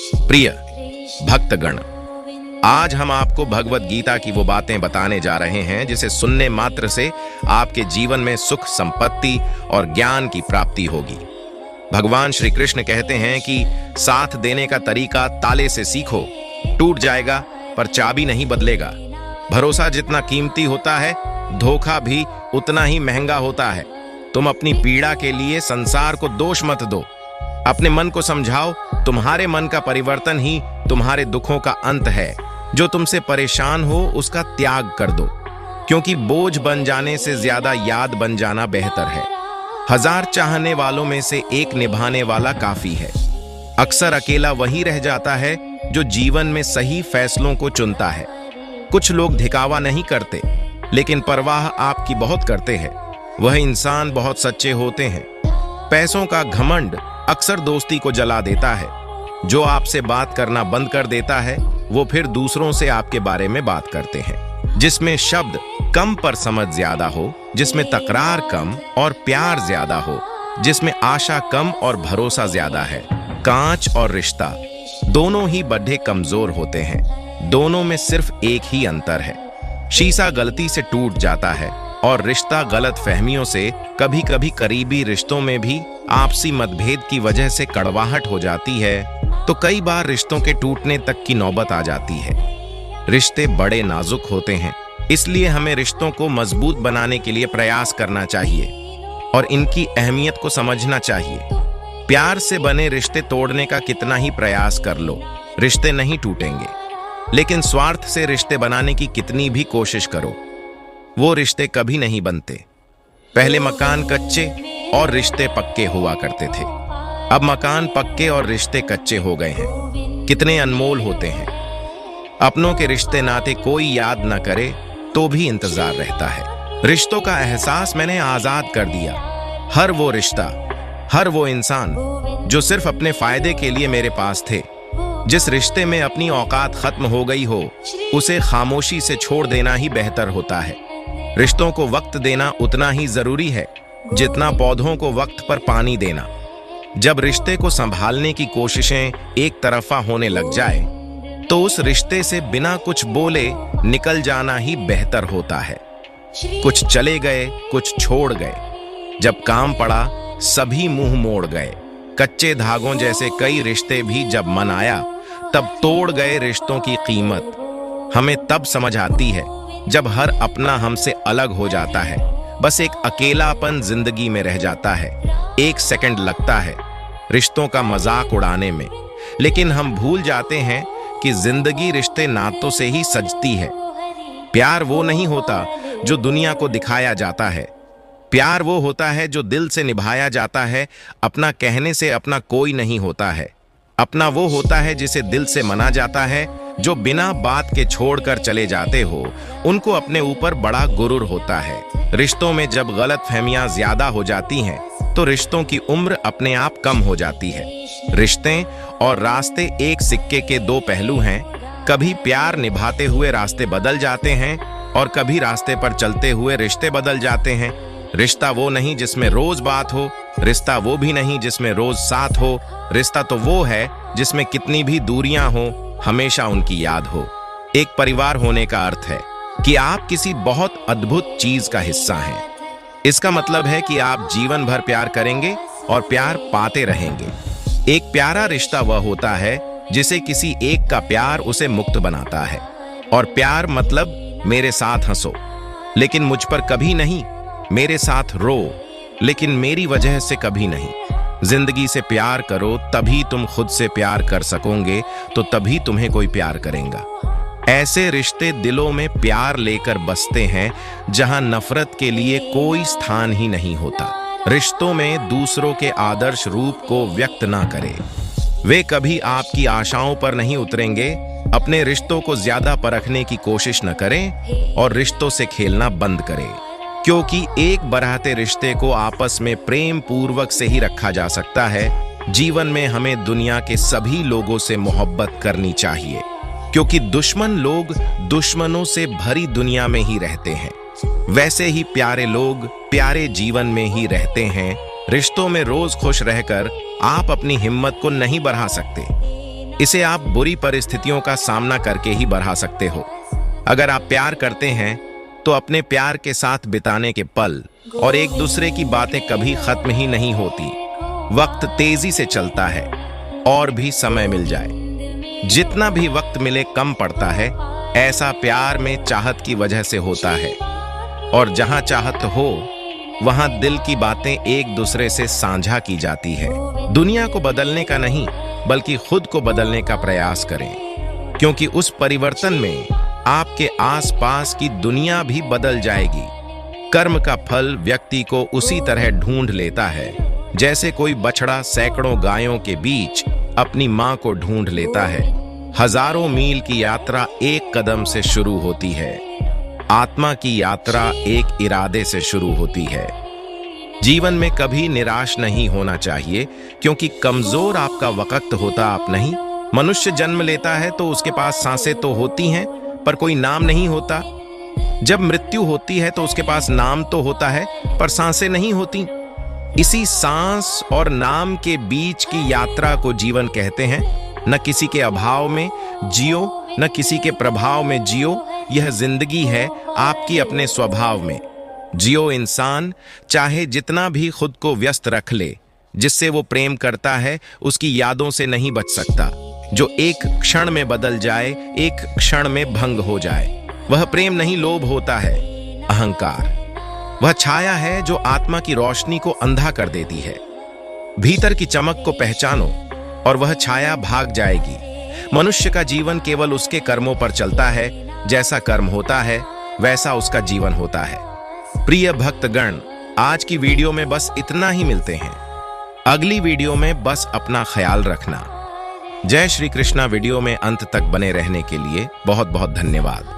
प्रिय भक्तगण, आज हम आपको भगवत गीता की वो बातें बताने जा रहे हैं जिसे सुनने मात्र से आपके जीवन में सुख, संपत्ति और ज्ञान की प्राप्ति होगी। भगवान श्री कृष्ण कहते हैं कि साथ देने का तरीका ताले से सीखो, टूट जाएगा पर चाबी नहीं बदलेगा। भरोसा जितना कीमती होता है, धोखा भी उतना ही महंगा होता है। तुम अपनी पीड़ा के लिए संसार को दोष मत दो, अपने मन को समझाओ। तुम्हारे मन का परिवर्तन ही तुम्हारे दुखों का अंत है। जो तुमसे परेशान हो उसका त्याग कर दो, क्योंकि बोझ बन जाने से ज्यादा याद बन जाना बेहतर है। 1000 चाहने वालों में से एक निभाने वाला काफी है। अक्सर अकेला वही रह जाता है जो जीवन में सही फैसलों को चुनता है। कुछ लोग दिखावा नहीं करते, लेकिन परवाह आपकी बहुत करते हैं। वह इंसान बहुत सच्चे होते हैं। पैसों का घमंड अक्सर दोस्ती को जला देता है। जो आपसे बात करना बंद कर देता है, वो फिर दूसरों से आपके बारे में बात करते हैं। जिसमें शब्द कम पर समझ ज्यादा हो, जिसमें तकरार कम और प्यार ज्यादा हो, जिसमें आशा कम और भरोसा ज्यादा है। कांच और रिश्ता दोनों ही बड़े कमजोर होते हैं। दोनों में सिर्फ एक ही अंतर है, शीशा गलती से टूट जाता है और रिश्ता गलत फहमियों से। कभी कभी करीबी रिश्तों में भी आपसी मतभेद की वजह से कड़वाहट हो जाती है, तो कई बार रिश्तों के टूटने तक की नौबत आ जाती है। रिश्ते बड़े नाजुक होते हैं, इसलिए हमें रिश्तों को मजबूत बनाने के लिए प्रयास करना चाहिए और इनकी अहमियत को समझना चाहिए। प्यार से बने रिश्ते तोड़ने का कितना ही प्रयास कर लो, रिश्ते नहीं टूटेंगे। लेकिन स्वार्थ से रिश्ते बनाने की कितनी भी कोशिश करो, वो रिश्ते कभी नहीं बनते। पहले मकान कच्चे और रिश्ते पक्के हुआ करते थे। अब मकान पक्के और रिश्ते कच्चे हो गए हैं। कितने अनमोल होते हैं। अपनों के रिश्ते नाते कोई याद न करे तो भी इंतजार रहता है। रिश्तों का एहसास मैंने आजाद कर दिया। हर वो रिश्ता, हर वो इंसान जो सिर्फ अपने फायदे के लिए मेरे पास थे। जिस रिश्ते में अपनी औकात खत्म हो गई हो, उसे खामोशी से छोड़ देना ही बेहतर होता है। रिश्तों को वक्त देना उतना ही जरूरी है जितना पौधों को वक्त पर पानी देना। जब रिश्ते को संभालने की कोशिशें एक तरफा होने लग जाए, तो उस रिश्ते से बिना कुछ बोले निकल जाना ही बेहतर होता है। कुछ चले गए, कुछ छोड़ गए। जब काम पड़ा, सभी मुंह मोड़ गए। कच्चे धागों जैसे कई रिश्ते भी जब मन आया, तब तोड़ गए रिश्तों की कीमत। हमें तब समझ आती है जब हर अपना हमसे अलग हो जाता है। बस एक अकेलापन जिंदगी में रह जाता है। 1 सेकंड लगता है रिश्तों का मजाक उड़ाने में, लेकिन हम भूल जाते हैं कि जिंदगी रिश्ते नातों से ही सजती है। प्यार वो नहीं होता जो दुनिया को दिखाया जाता है। प्यार वो होता है जो दिल से निभाया जाता है। अपना कहने से अपना कोई नहीं होता है। अपना वो होता है जिसे दिल से मना जाता है। जो बिना बात के छोड़कर चले जाते हो, उनको अपने ऊपर बड़ा गुरूर होता है। रिश्तों में जब गलत फहमियां ज्यादा हो जाती हैं, तो रिश्तों की उम्र अपने आप कम हो जाती है। रिश्ते और रास्ते एक सिक्के के 2 पहलू हैं। कभी प्यार निभाते हुए रास्ते बदल जाते हैं और कभी रास्ते पर चलते हुए रिश्ते बदल जाते हैं। रिश्ता वो नहीं जिसमें रोज बात हो, रिश्ता वो भी नहीं जिसमें रोज साथ हो। रिश्ता तो वो है जिसमें कितनी भी दूरियां हो, हमेशा उनकी याद हो। एक परिवार होने का अर्थ है कि आप किसी बहुत अद्भुत चीज का हिस्सा हैं। इसका मतलब है कि आप जीवन भर प्यार करेंगे और प्यार पाते रहेंगे। एक प्यारा रिश्ता वह होता है जिसे किसी एक का प्यार उसे मुक्त बनाता है। और प्यार मतलब मेरे साथ हंसो लेकिन मुझ पर कभी नहीं, मेरे साथ रो लेकिन मेरी वजह से कभी नहीं। जिंदगी से प्यार करो, तभी तुम खुद से प्यार कर सकोगे, तो तभी तुम्हें कोई प्यार करेगा। ऐसे रिश्ते दिलों में प्यार लेकर बसते हैं जहां नफरत के लिए कोई स्थान ही नहीं होता। रिश्तों में दूसरों के आदर्श रूप को व्यक्त ना करें। वे कभी आपकी आशाओं पर नहीं उतरेंगे। अपने रिश्तों को ज्यादा परखने की कोशिश न करें और रिश्तों से खेलना बंद करें, क्योंकि एक बरहते रिश्ते को आपस में प्रेम पूर्वक से ही रखा जा सकता है। जीवन में हमें दुनिया के सभी लोगों से मोहब्बत करनी चाहिए, क्योंकि दुश्मन लोग दुश्मनों से भरी दुनिया में ही रहते हैं। वैसे ही प्यारे लोग प्यारे जीवन में ही रहते हैं। रिश्तों में रोज खुश रहकर आप अपनी हिम्मत को नहीं बढ़ा सकते। इसे आप बुरी परिस्थितियों का सामना करके ही बढ़ा सकते हो। अगर आप प्यार करते हैं तो अपने प्यार के साथ बिताने के पल और एक दूसरे की बातें कभी खत्म ही नहीं होती। वक्त तेजी से चलता है और भी समय मिल जाए, जितना भी वक्त मिले कम पड़ता है। ऐसा प्यार में चाहत की वजह से होता है, और जहां चाहत हो वहां दिल की बातें एक दूसरे से साझा की जाती है। दुनिया को बदलने का नहीं, बल्कि खुद को बदलने का प्रयास करें, क्योंकि उस परिवर्तन में आपके आसपास की दुनिया भी बदल जाएगी। कर्म का फल व्यक्ति को उसी तरह ढूंढ लेता है जैसे कोई बछड़ा सैकड़ों गायों के बीच अपनी मां को ढूंढ लेता है। हजारों मील की यात्रा एक कदम से शुरू होती है। आत्मा की यात्रा एक इरादे से शुरू होती है। जीवन में कभी निराश नहीं होना चाहिए, क्योंकि कमजोर आपका वक्त होता आप नहीं। मनुष्य जन्म लेता है तो उसके पास सांसें तो होती हैं, पर कोई नाम नहीं होता। जब मृत्यु होती है तो उसके पास नाम तो होता है, पर सांसें नहीं होती। इसी सांस और नाम के बीच की यात्रा को जीवन कहते हैं। न किसी के अभाव में जियो, न किसी के प्रभाव में जियो। यह जिंदगी है आपकी अपने स्वभाव में। जियो इंसान, चाहे जितना भी खुद को व्यस्त रख ले। जिससे वो प्रेम करता है उसकी यादों से नहीं बच सकता, जो एक क्षण में बदल जाए, एक क्षण में भंग हो जाए। वह प्रेम नहीं, लोभ होता है, अहंकार। वह छाया है जो आत्मा की रोशनी को अंधा कर देती है। भीतर की चमक को पहचानो और वह छाया भाग जाएगी। मनुष्य का जीवन केवल उसके कर्मों पर चलता है। जैसा कर्म होता है वैसा उसका जीवन होता है। प्रिय भक्तगण, आज की वीडियो में बस इतना ही। मिलते हैं अगली वीडियो में। बस अपना ख्याल रखना। जय श्री कृष्णा। वीडियो में अंत तक बने रहने के लिए बहुत बहुत धन्यवाद।